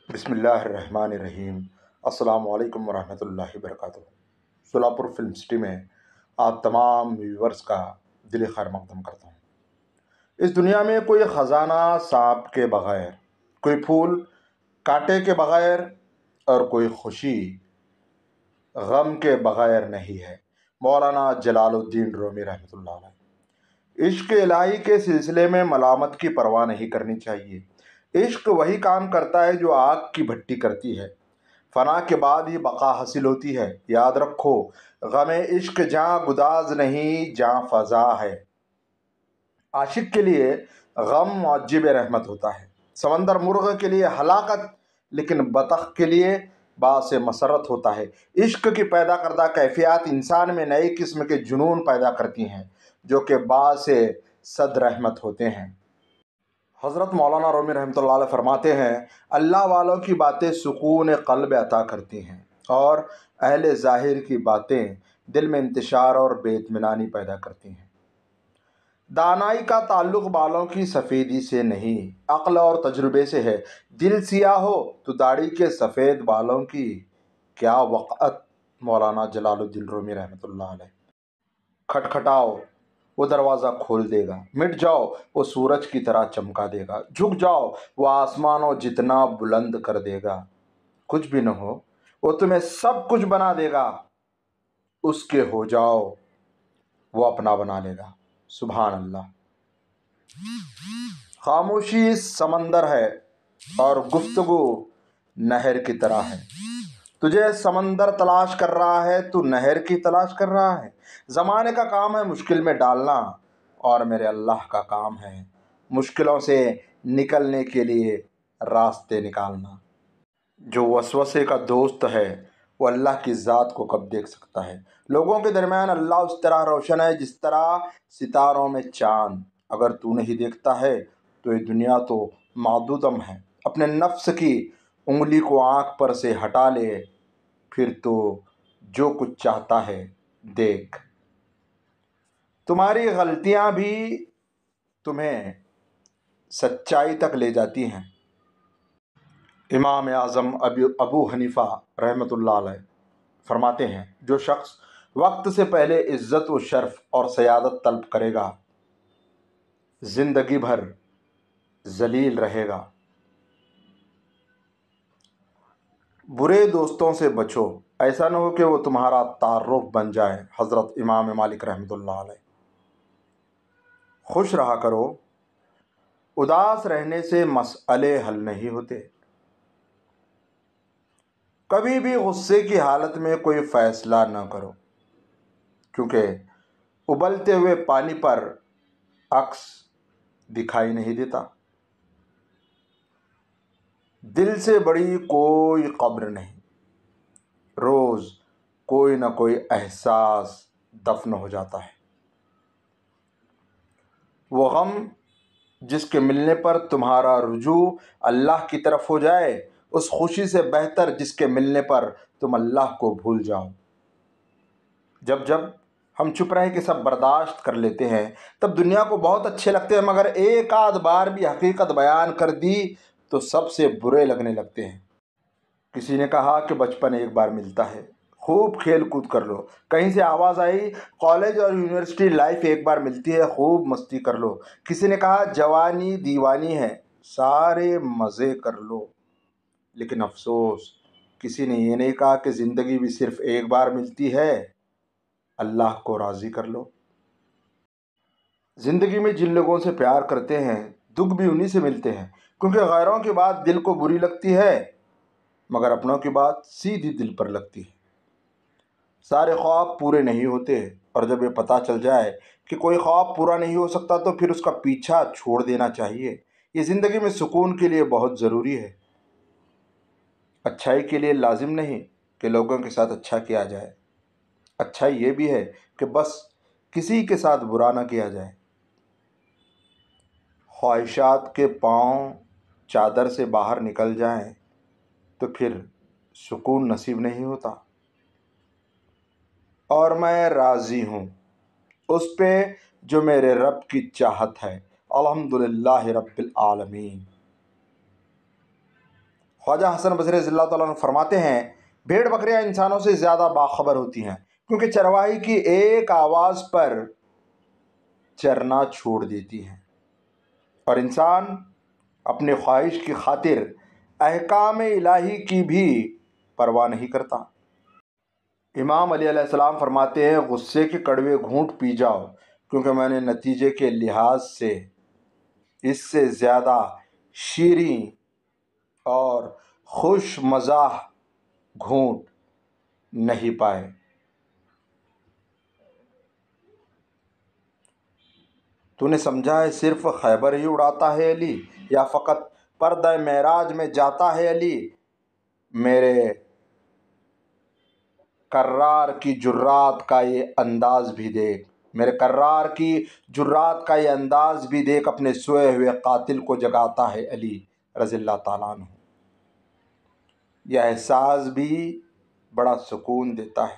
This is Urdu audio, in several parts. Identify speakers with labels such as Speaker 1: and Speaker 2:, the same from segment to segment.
Speaker 1: بسم اللہ الرحمن الرحیم۔ السلام علیکم ورحمۃ اللہ وبرکاتہ۔ سولاپور فلم سٹی میں آپ تمام ویورز کا دلی خیر مقدم کرتا ہوں۔ اس دنیا میں کوئی خزانہ سانپ کے بغیر، کوئی پھول کانٹے کے بغیر اور کوئی خوشی غم کے بغیر نہیں ہے۔ مولانا جلال الدین رومی رحمۃ اللہ علیہ۔ عشق الہی کے سلسلے میں ملامت کی پرواہ نہیں کرنی چاہیے۔ عشق وہی کام کرتا ہے جو آگ کی بھٹی کرتی ہے۔ فنا کے بعد ہی بقا حاصل ہوتی ہے۔ یاد رکھو، غم عشق جاں گداز نہیں، جاں فضا ہے۔ عاشق کے لیے غم معجب رحمت ہوتا ہے۔ سمندر مرغ کے لیے ہلاکت، لیکن بطخ کے لیے باعث مسرت ہوتا ہے۔ عشق کی پیدا کردہ کیفیات انسان میں نئی قسم کے جنون پیدا کرتی ہیں، جو کہ باعث صد رحمت ہوتے ہیں۔ حضرت مولانا رومی رحمۃ اللہ علیہ فرماتے ہیں، اللہ والوں کی باتیں سکون قلب عطا کرتی ہیں اور اہل ظاہر کی باتیں دل میں انتشار اور بے اطمینانی پیدا کرتی ہیں۔ دانائی کا تعلق بالوں کی سفیدی سے نہیں، عقل اور تجربے سے ہے۔ دل سیاہ ہو تو داڑھی کے سفید بالوں کی کیا وقعت۔ مولانا جلال الدین رومی رحمۃ اللہ علیہ۔ کھٹکھٹاؤ، وہ دروازہ کھول دے گا۔ مٹ جاؤ، وہ سورج کی طرح چمکا دے گا۔ جھک جاؤ، وہ آسمانوں جتنا بلند کر دے گا۔ کچھ بھی نہ ہو، وہ تمہیں سب کچھ بنا دے گا۔ اس کے ہو جاؤ، وہ اپنا بنا لے گا۔ سبحان اللہ۔ خاموشی سمندر ہے اور گفتگو نہر کی طرح ہے۔ تجھے سمندر تلاش کر رہا ہے، تو نہر کی تلاش کر رہا ہے۔ زمانے کا کام ہے مشکل میں ڈالنا، اور میرے اللہ کا کام ہے مشکلوں سے نکلنے کے لیے راستے نکالنا۔ جو وسوسے کا دوست ہے، وہ اللہ کی ذات کو کب دیکھ سکتا ہے؟ لوگوں کے درمیان اللہ اس طرح روشن ہے جس طرح ستاروں میں چاند۔ اگر تو نہیں دیکھتا ہے تو یہ دنیا تو معدودم ہے۔ اپنے نفس کی انگلی کو آنکھ پر سے ہٹا لے، پھر تو جو کچھ چاہتا ہے دیکھ۔ تمہاری غلطیاں بھی تمہیں سچائی تک لے جاتی ہیں۔ امام اعظم ابو حنیفہ رحمۃ اللہ علیہ فرماتے ہیں، جو شخص وقت سے پہلے عزت و شرف اور سیادت طلب کرے گا، زندگی بھر ذلیل رہے گا۔ برے دوستوں سے بچو، ایسا نہ ہو کہ وہ تمہارا تعارف بن جائے۔ حضرت امام مالک رحمۃ اللہ علیہ۔ خوش رہا کرو، اداس رہنے سے مسئلے حل نہیں ہوتے۔ کبھی بھی غصے کی حالت میں کوئی فیصلہ نہ کرو، کیونکہ ابلتے ہوئے پانی پر عکس دکھائی نہیں دیتا۔ دل سے بڑی کوئی قبر نہیں، روز کوئی نہ کوئی احساس دفن ہو جاتا ہے۔ وہ غم جس کے ملنے پر تمہارا رجوع اللہ کی طرف ہو جائے، اس خوشی سے بہتر جس کے ملنے پر تم اللہ کو بھول جاؤ۔ جب ہم چپ رہے کہ سب برداشت کر لیتے ہیں، تب دنیا کو بہت اچھے لگتے ہیں، مگر ایک آدھ بار بھی حقیقت بیان کر دی تو سب سے برے لگنے لگتے ہیں۔ کسی نے کہا کہ بچپن ایک بار ملتا ہے، خوب کھیل کود کر لو۔ کہیں سے آواز آئی، کالج اور یونیورسٹی لائف ایک بار ملتی ہے، خوب مستی کر لو۔ کسی نے کہا جوانی دیوانی ہے، سارے مزے کر لو۔ لیکن افسوس، کسی نے یہ نہیں کہا کہ زندگی بھی صرف ایک بار ملتی ہے، اللہ کو راضی کر لو۔ زندگی میں جن لوگوں سے پیار کرتے ہیں، دکھ بھی انہی سے ملتے ہیں، کیونکہ غیروں کی بات دل کو بری لگتی ہے، مگر اپنوں کی بات سیدھی دل پر لگتی ہے۔ سارے خواب پورے نہیں ہوتے، اور جب یہ پتہ چل جائے کہ کوئی خواب پورا نہیں ہو سکتا تو پھر اس کا پیچھا چھوڑ دینا چاہیے۔ یہ زندگی میں سکون کے لیے بہت ضروری ہے۔ اچھائی کے لیے لازم نہیں کہ لوگوں کے ساتھ اچھا کیا جائے، اچھائی یہ بھی ہے کہ بس کسی کے ساتھ برا نہ کیا جائے۔ خواہشات کے پاؤں چادر سے باہر نکل جائیں تو پھر سکون نصیب نہیں ہوتا۔ اور میں راضی ہوں اس پہ جو میرے رب کی چاہت ہے۔ الحمدللہ رب العالمین۔ خواجہ حسن بصری رضی اللہ تعالیٰ عنہ فرماتے ہیں بھیڑ بکریاں انسانوں سے زیادہ باخبر ہوتی ہیں، کیونکہ چرواہی کی ایک آواز پر چرنا چھوڑ دیتی ہیں، اور انسان اپنی خواہش کی خاطر احکام الہی کی بھی پرواہ نہیں کرتا۔ امام علی علیہ السلام فرماتے ہیں غصے کے کڑوے گھونٹ پی جاؤ، کیونکہ میں نے نتیجے کے لحاظ سے اس سے زیادہ شیریں اور خوش مزاح گھونٹ نہیں پائے۔ تو نے سمجھا ہے صرف خیبر ہی اڑاتا ہے علی، یا فقط پردہ معراج میں جاتا ہے علی؟ میرے کرار کی جرات کا یہ انداز بھی دیکھ، میرے کرار کی جرات کا یہ انداز بھی دیکھ، اپنے سوئے ہوئے قاتل کو جگاتا ہے علی رضی اللہ تعالیٰ عنہ۔ یہ احساس بھی بڑا سکون دیتا ہے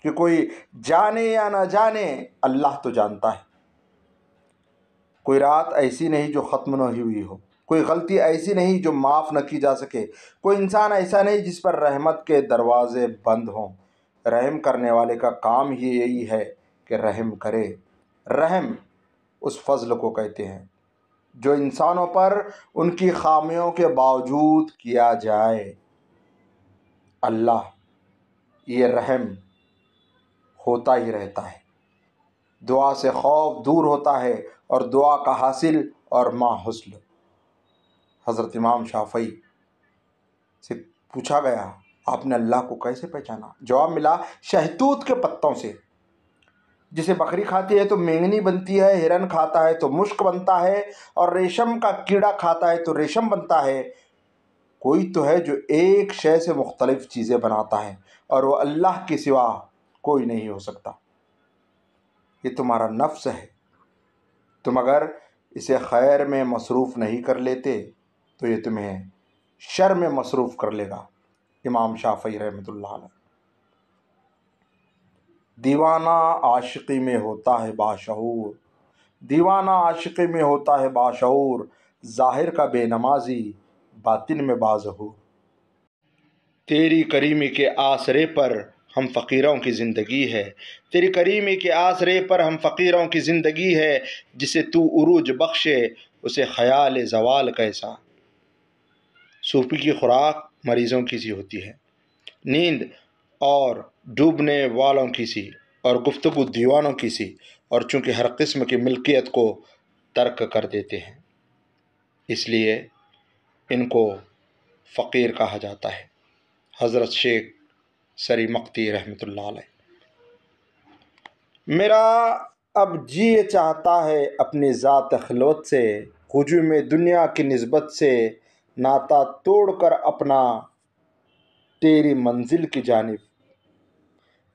Speaker 1: کہ کوئی جانے یا نہ جانے اللہ تو جانتا ہے۔ کوئی رات ایسی نہیں جو ختم نہ ہوئی ہو، کوئی غلطی ایسی نہیں جو معاف نہ کی جا سکے، کوئی انسان ایسا نہیں جس پر رحمت کے دروازے بند ہوں۔ رحم کرنے والے کا کام ہی یہی ہے کہ رحم کرے۔ رحم اس فضل کو کہتے ہیں جو انسانوں پر ان کی خامیوں کے باوجود کیا جائے۔ اللہ یہ رحم ہوتا ہی رہتا ہے۔ دعا سے خوف دور ہوتا ہے اور دعا کا حاصل اور ما حصل۔ حضرت امام شافعی سے پوچھا گیا آپ نے اللہ کو کیسے پہچانا؟ جواب ملا شہتوت کے پتوں سے۔ جسے بکری کھاتی ہے تو مینگنی بنتی ہے، ہرن کھاتا ہے تو مشک بنتا ہے، اور ریشم کا کیڑا کھاتا ہے تو ریشم بنتا ہے۔ کوئی تو ہے جو ایک شے سے مختلف چیزیں بناتا ہے، اور وہ اللہ کے سوا کوئی نہیں ہو سکتا۔ یہ تمہارا نفس ہے، تم اگر اسے خیر میں مصروف نہیں کر لیتے تو یہ تمہیں شر میں مصروف کر لے گا۔ امام شافعی رحمۃ اللہ علیہ۔ دیوانہ عاشقی میں ہوتا ہے باشعور، دیوانہ عاشقی میں ہوتا ہے باشعور، ظاہر کا بے نمازی باطن میں باظہور۔ تیری کریمی کے آسرے پر ہم فقیروں کی زندگی ہے، تیری کریمی کے آسرے پر ہم فقیروں کی زندگی ہے، جسے تو عروج بخشے اسے خیال زوال کیسا۔ صوفی کی خوراک مریضوں کی سی ہوتی ہے، نیند اور ڈوبنے والوں کی سی، اور گفتگو دیوانوں کی سی، اور چونکہ ہر قسم کی ملکیت کو ترک کر دیتے ہیں اس لیے ان کو فقیر کہا جاتا ہے۔ حضرت شیخ سری مقتی رحمۃ اللہ علیہ۔ میرا اب جی یہ چاہتا ہے اپنی ذات خلوت سے، ہجوم دنیا کی نسبت سے ناتا توڑ کر اپنا تیری منزل کی جانب،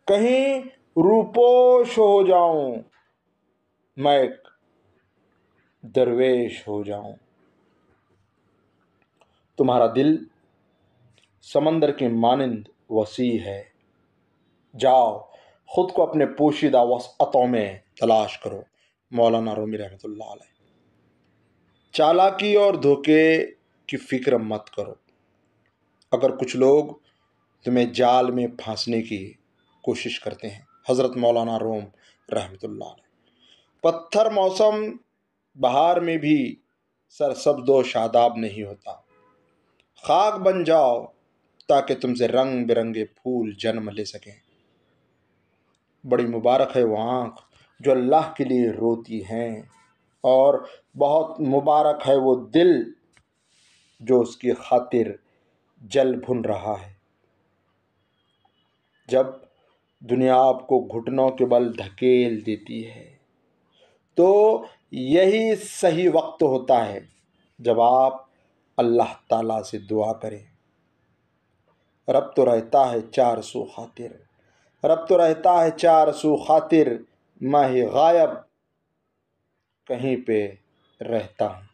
Speaker 1: کہیں روپوش ہو جاؤں میں ایک درویش ہو جاؤں۔ تمہارا دل سمندر کی مانند وسیع ہے، جاؤ خود کو اپنے پوشیدہ وسعتوں میں تلاش کرو۔ مولانا رومی رحمۃ اللہ علیہ۔ چالاکی اور دھوکے کی فکر مت کرو۔ اگر کچھ لوگ تمہیں جال میں پھانسنے کی کوشش کرتے ہیں۔ حضرت مولانا روم رحمۃ اللہ علیہ۔ پتھر موسم بہار میں بھی سرسبز و شاداب نہیں ہوتا۔ خاک بن جاؤ تاکہ تم سے رنگ برنگے پھول جنم لے سکیں۔ بڑی مبارک ہے وہ آنکھ جو اللہ کے لیے روتی ہیں، اور بہت مبارک ہے وہ دل جو اس کی خاطر جل بھن رہا ہے۔ جب دنیا آپ کو گھٹنوں کے بل دھکیل دیتی ہے تو یہی صحیح وقت ہوتا ہے جب آپ اللہ تعالیٰ سے دعا کریں۔ رب تو رہتا ہے چار سو خاطر، رب تو رہتا ہے چار سو خاطر، میں ہی غائب کہیں پہ رہتا ہوں۔